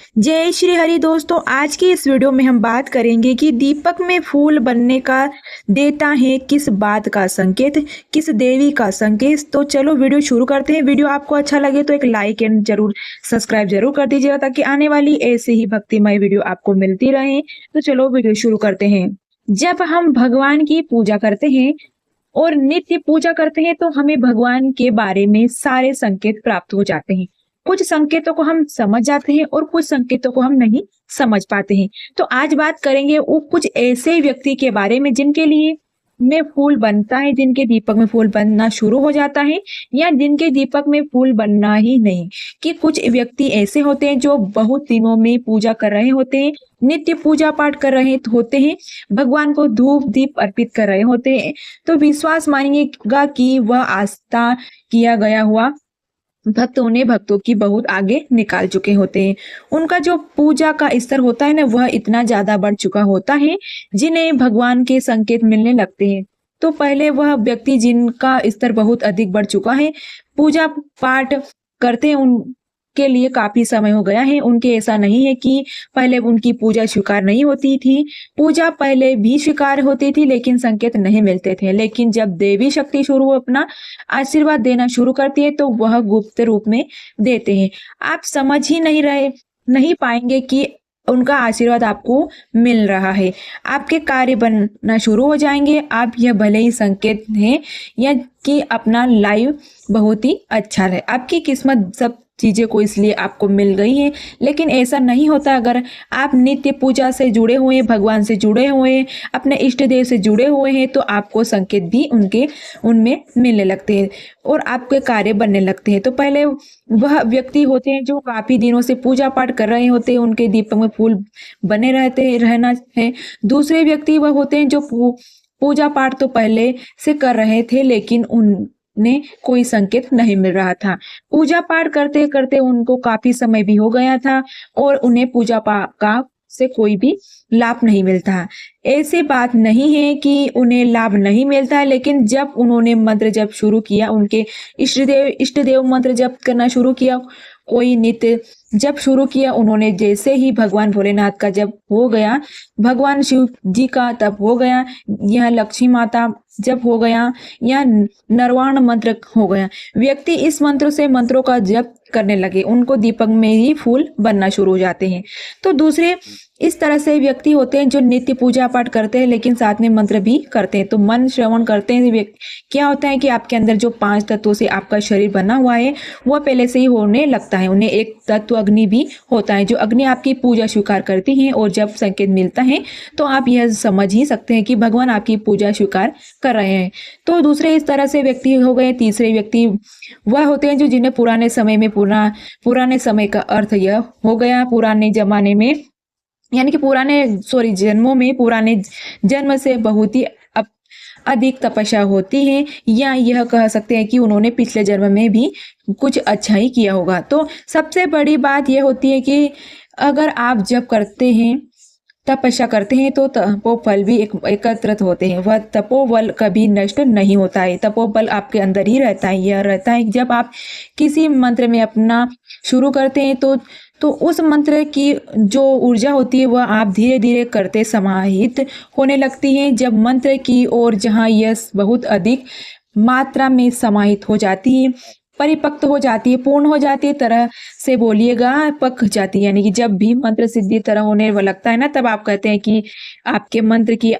जय श्री हरि दोस्तों, आज की इस वीडियो में हम बात करेंगे कि दीपक में फूल बनने का देता है किस बात का संकेत, किस देवी का संकेत। तो चलो वीडियो शुरू करते हैं। वीडियो आपको अच्छा लगे तो एक लाइक एंड जरूर सब्सक्राइब जरूर कर दीजिएगा ताकि आने वाली ऐसे ही भक्तिमय वीडियो आपको मिलती रहे। तो चलो वीडियो शुरू करते हैं। जब हम भगवान की पूजा करते हैं और नित्य पूजा करते हैं तो हमें भगवान के बारे में सारे संकेत प्राप्त हो जाते हैं। कुछ संकेतों को हम समझ जाते हैं और कुछ संकेतों को हम नहीं समझ पाते हैं। तो आज बात करेंगे वो कुछ ऐसे व्यक्ति के बारे में जिनके लिए में फूल बनता है, जिनके दीपक में फूल बनना शुरू हो जाता है या जिनके दीपक में फूल बनना ही नहीं। कि कुछ व्यक्ति ऐसे होते हैं जो बहुत दिनों में पूजा कर रहे होते हैं, नित्य पूजा पाठ कर रहे होते हैं, भगवान को धूप दीप अर्पित कर रहे होते हैं। तो विश्वास मानिएगा कि वह आस्था किया गया हुआ भक्त उन्हें भक्तों की बहुत आगे निकाल चुके होते हैं। उनका जो पूजा का स्तर होता है ना, वह इतना ज्यादा बढ़ चुका होता है जिन्हें भगवान के संकेत मिलने लगते हैं। तो पहले वह व्यक्ति जिनका स्तर बहुत अधिक बढ़ चुका है, पूजा पाठ करते हैं, उनके लिए काफी समय हो गया है। उनके ऐसा नहीं है कि पहले उनकी पूजा स्वीकार नहीं होती थी, पूजा पहले भी स्वीकार होती थी लेकिन संकेत नहीं मिलते थे। लेकिन जब देवी शक्ति शुरू अपना आशीर्वाद देना शुरू करती है तो वह गुप्त रूप में देते हैं। आप समझ ही नहीं पाएंगे कि उनका आशीर्वाद आपको मिल रहा है। आपके कार्य बनना शुरू हो जाएंगे। आप यह भले ही संकेत हैं या कि अपना लाइव बहुत ही अच्छा है, आपकी किस्मत सब चीजें को इसलिए आपको मिल गई है। लेकिन ऐसा नहीं होता। अगर आप नित्य पूजा से जुड़े हुए हैं, भगवान से जुड़े हुए हैं, अपने इष्ट देव से जुड़े हुए हैं, तो आपको संकेत भी उनमें मिलने लगते हैं और आपके कार्य बनने लगते हैं। तो पहले वह व्यक्ति होते हैं जो काफी दिनों से पूजा पाठ कर रहे होते हैं, उनके दीपक में फूल बने रहना है। दूसरे व्यक्ति वह होते हैं जो पूजा पाठ तो पहले से कर रहे थे लेकिन ने कोई संकेत नहीं मिल रहा था। पूजा पाठ करते करते उनको काफी समय भी हो गया था और उन्हें पूजा पाठ का से कोई भी लाभ नहीं मिलता। ऐसी बात नहीं है कि उन्हें लाभ नहीं मिलता है, लेकिन जब उन्होंने मंत्र जप शुरू किया, उनके इष्ट देव मंत्र जप करना शुरू किया, कोई नित्य जब शुरू किया, उन्होंने जैसे ही भगवान भोलेनाथ का जब हो गया, भगवान शिव जी का तब हो गया, यह लक्ष्मी माता जब हो गया या नरवाण मंत्र हो गया, व्यक्ति इस मंत्रों का जप करने लगे, उनको दीपक में ही फूल बनना शुरू हो जाते हैं। तो दूसरे इस तरह से व्यक्ति होते हैं जो नित्य पूजा पाठ करते हैं लेकिन साथ में मंत्र भी करते हैं। तो मन श्रवण करते हैं। क्या होता है कि आपके अंदर जो 5 तत्वों से आपका शरीर बना हुआ है वह पहले से ही होने लगता है। उन्हें एक तत्व अग्नि भी होता है, जो अग्नि आपकी पूजा स्वीकार करती है और जब संकेत मिलता है तो आप यह समझ ही सकते हैं कि भगवान आपकी पूजा स्वीकार कर रहे हैं। तो दूसरे इस तरह से व्यक्ति हो गए। तीसरे व्यक्ति वह होते हैं जो जिन्हें पुराने समय का अर्थ यह हो गया, पुराने जमाने में यानी कि जन्मों में पुराने जन्म से बहुत ही अधिक तपस्या होती है, या यह कह सकते हैं कि उन्होंने पिछले जन्म में भी कुछ अच्छा ही किया होगा। तो सबसे बड़ी बात यह होती है कि अगर आप जब करते हैं, तपस्या करते हैं, तो तपोफल भी एकत्रित होते हैं। वह तपोबल कभी नष्ट नहीं होता है, तपोबल आपके अंदर ही रहता है। यह रहता है जब आप किसी मंत्र में अपना शुरू करते हैं तो उस मंत्र की जो ऊर्जा होती है वह आप धीरे धीरे करते समाहित होने लगती है। जब मंत्र की ओर जहाँ यह बहुत अधिक मात्रा में समाहित हो जाती है, परिपक्व हो जाती है, पूर्ण हो जाती है, तरह से बोलिएगा पक जाती है, यानी कि जब भी मंत्र सिद्धि तरह होने लगता है ना, तब आप कहते हैं कि आपके मंत्र की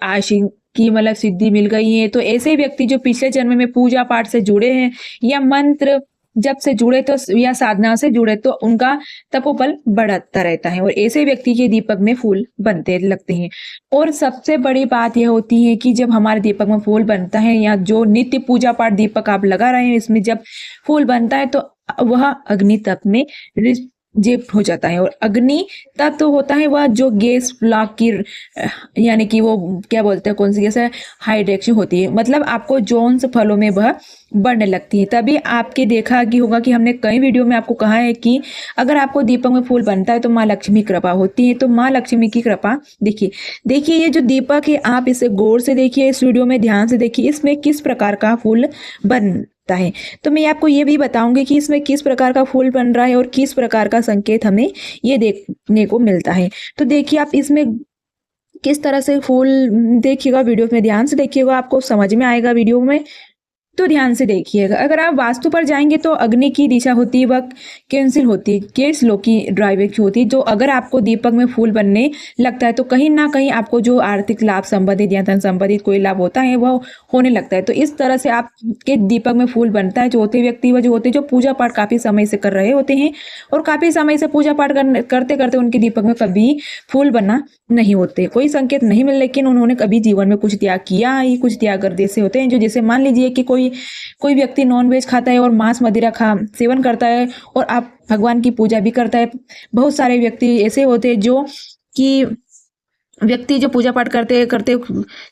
की मतलब सिद्धि मिल गई है। तो ऐसे व्यक्ति जो पिछले जन्म में पूजा पाठ से जुड़े हैं या मंत्र जब से जुड़े तो या साधना से जुड़े तो उनका तपोबल बढ़ता रहता है और ऐसे व्यक्ति के दीपक में फूल बनते लगते हैं। और सबसे बड़ी बात यह होती है कि जब हमारे दीपक में फूल बनता है या जो नित्य पूजा पाठ दीपक आप लगा रहे हैं, इसमें जब फूल बनता है तो वह अग्नि तत्व में जेप हो जाता है। और अग्नि तत्व तो होता है वह जो गैस ब्लॉक की यानी कि वो क्या बोलते हैं, कौन सी गैस है, हाइड्रेक्शन होती है, मतलब आपको जोन्स फलों में वह बढ़ने लगती है। तभी आपके देखा कि होगा कि हमने कई वीडियो में आपको कहा है कि अगर आपको दीपक में फूल बनता है तो माँ लक्ष्मी की कृपा होती है। तो माँ लक्ष्मी की कृपा देखिए ये जो दीपक है आप इसे गौर से देखिए, इस वीडियो में ध्यान से देखिए, इसमें किस प्रकार का फूल बन है। तो मैं आपको ये भी बताऊंगी कि इसमें किस प्रकार का फूल बन रहा है और किस प्रकार का संकेत हमें ये देखने को मिलता है। तो देखिए आप इसमें किस तरह से फूल देखिएगा, वीडियो में ध्यान से देखिएगा, आपको समझ में आएगा वीडियो में। तो ध्यान से देखिएगा, अगर आप वास्तु पर जाएंगे तो अग्नि की दिशा होती है वह कैंसिल होती है, केस लो की ड्राइवर की होती है। जो अगर आपको दीपक में फूल बनने लगता है तो कहीं ना कहीं आपको जो आर्थिक लाभ संबंधित या धन संबंधित कोई लाभ होता है वह होने लगता है। तो इस तरह से आपके दीपक में फूल बनता है। जो होते व्यक्ति व जो होते जो पूजा पाठ काफी समय से कर रहे होते हैं और काफी समय से पूजा पाठ करते करते उनके दीपक में कभी फूल बनना नहीं होते, कोई संकेत नहीं मिले, लेकिन उन्होंने कभी जीवन में कुछ त्याग किया ही, कुछ त्याग कर ऐसे होते हैं जो, जैसे मान लीजिए कि कोई व्यक्ति नॉन वेज खाता है और मांस मदिरा खा सेवन करता है और आप भगवान की पूजा भी करता है। बहुत सारे व्यक्ति ऐसे होते हैं जो कि व्यक्ति जो पूजा पाठ करते करते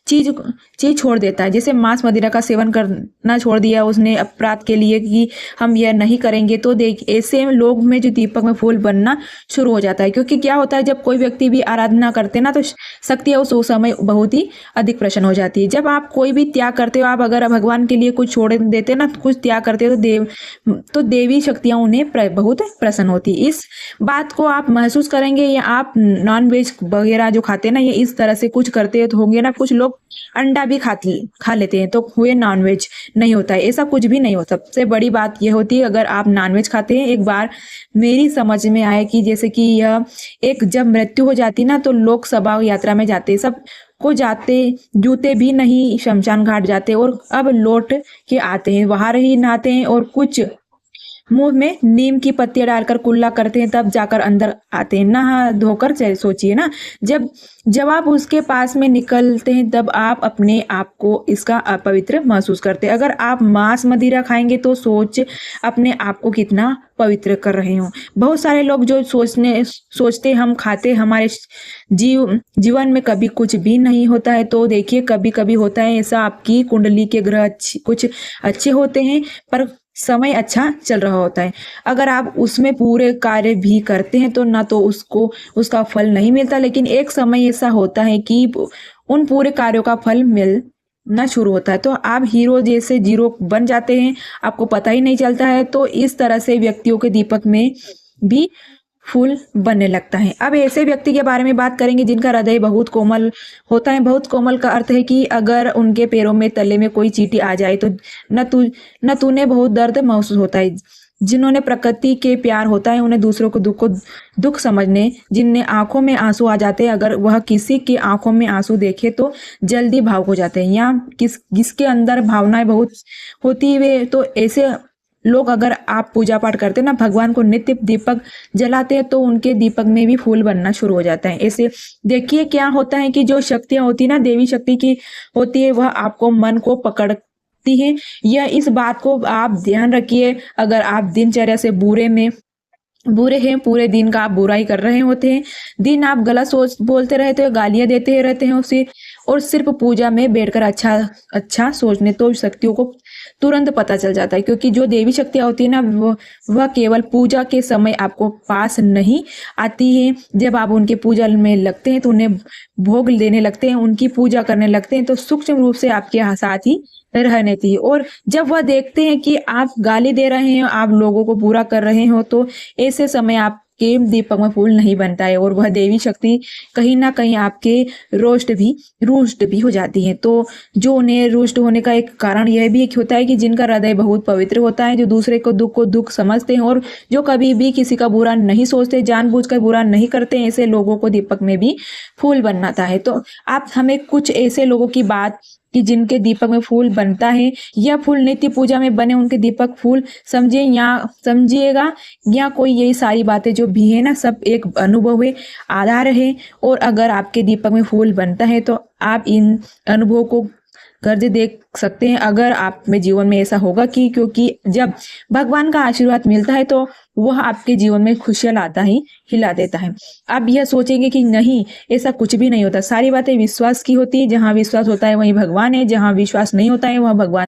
चीज छोड़ देता है, जैसे मांस मदिरा का सेवन करना छोड़ दिया उसने अपराध के लिए कि हम यह नहीं करेंगे। तो देख ऐसे लोग में जो दीपक में फूल बनना शुरू हो जाता है, क्योंकि क्या होता है जब कोई व्यक्ति भी आराधना करते ना तो शक्ति उस समय बहुत ही अधिक प्रसन्न हो जाती है। जब आप कोई भी त्याग करते हो, आप अगर भगवान के लिए कुछ छोड़ देते ना, कुछ त्याग करते हो तो देवी शक्तियां उन्हें बहुत प्रसन्न होती है। इस बात को आप महसूस करेंगे, या आप नॉन वेज वगैरह जो खाते ना ये इस तरह से कुछ करते तो होंगे ना। कुछ लोग अंडा भी खा लेते हैं तो हुए नॉनवेज नहीं होता है, ऐसा कुछ भी नहीं होता। सबसे बड़ी बात यह होती है अगर आप नॉनवेज खाते हैं, एक बार मेरी समझ में आया कि जैसे कि यह एक जब मृत्यु हो जाती ना तो लोग शव यात्रा में जाते, सब को जाते जूते भी नहीं शमशान घाट जाते और अब लौट के आते हैं, बाहर ही नहाते हैं और कुछ मुंह में नीम की पत्तियां डालकर कुल्ला करते हैं, तब जाकर अंदर आते हैं नहा धोकर। सोचिए ना, जब आप उसके पास में निकलते हैं तब आप अपने आप को इसका अपवित्र महसूस करते हैं। अगर आप मांस मदिरा खाएंगे तो सोच अपने आप को कितना पवित्र कर रहे हो। बहुत सारे लोग जो सोचते हम खाते हमारे जीवन में कभी कुछ भी नहीं होता है। तो देखिए कभी कभी होता है ऐसा, आपकी कुंडली के ग्रह कुछ अच्छे होते हैं पर समय अच्छा चल रहा होता है, अगर आप उसमें पूरे कार्य भी करते हैं तो ना तो उसका फल नहीं मिलता, लेकिन एक समय ऐसा होता है कि उन पूरे कार्यों का फल मिलना शुरू होता है, तो आप हीरो जैसे जीरो बन जाते हैं, आपको पता ही नहीं चलता है। तो इस तरह से व्यक्तियों के दीपक में भी फूल बनने लगता है। अब ऐसे व्यक्ति के बारे में बात करेंगे जिनका हृदय बहुत कोमल होता है। बहुत कोमल का अर्थ है कि अगर उनके पैरों में तले में कोई चींटी आ जाए तो न तूने बहुत दर्द महसूस होता है। जिन्होंने प्रकृति के प्यार होता है उन्हें दूसरों को दुख समझने, जिनने आंखों में आंसू आ जाते हैं, अगर वह किसी की आंखों में आंसू देखे तो जल्दी भावुक हो जाते हैं, या जिसके अंदर भावनाएं बहुत होती है। तो ऐसे लोग, अगर आप पूजा पाठ करते हैं ना, भगवान को नित्य दीपक जलाते हैं तो उनके दीपक में भी फूल बनना शुरू हो जाता है। ऐसे देखिए क्या होता है कि जो शक्तियां होती है ना, देवी शक्ति की होती है, वह आपको मन को पकड़ती है। या इस बात को आप ध्यान रखिए, अगर आप दिनचर्या से बुरे हैं, पूरे दिन का आप बुराई कर रहे होते हैं, दिन आप गलत सोच बोलते रहते हो, गालियां देते रहते हैं उसे, और सिर्फ पूजा में बैठकर अच्छा सोचने, तो शक्तियों को तुरंत पता चल जाता है। क्योंकि जो देवी शक्तियां होती है ना, वह केवल पूजा के समय आपको पास नहीं आती है। जब आप उनके पूजा में लगते हैं तो उन्हें भोग देने लगते हैं, उनकी पूजा करने लगते हैं, तो सूक्ष्म रूप से आपके साथ ही रहने थी। और जब वह देखते हैं कि आप गाली दे रहे हैं, आप लोगों को बुरा कर रहे हो, तो ऐसे समय आपके दीपक में फूल नहीं बनता है और वह देवी शक्ति कहीं ना कहीं आपके रुष्ट भी हो जाती है। तो जो उन्हें रुष्ट होने का एक कारण यह भी एक होता है कि जिनका हृदय बहुत पवित्र होता है, जो दूसरे को दुख समझते हैं और जो कभी भी किसी का बुरा नहीं सोचते, जानबूझकर बुरा नहीं करते, ऐसे लोगों को दीपक में भी फूल बनता है। तो आप हमें कुछ ऐसे लोगों की बात कि जिनके दीपक में फूल बनता है, या फूल नित्य पूजा में बने उनके दीपक फूल समझिएगा, या कोई यही सारी बातें जो भी है ना, सब एक अनुभव है, आधार है। और अगर आपके दीपक में फूल बनता है तो आप इन अनुभवों को कर्ज देख सकते हैं। अगर आप में जीवन में ऐसा होगा कि क्योंकि जब भगवान का आशीर्वाद मिलता है तो वह आपके जीवन में खुशियां लाता ही हिला देता है। आप यह सोचेंगे कि नहीं, ऐसा कुछ भी नहीं होता, सारी बातें विश्वास की होती है, जहां विश्वास होता है वहीं भगवान है, जहां विश्वास नहीं होता है वहां भगवान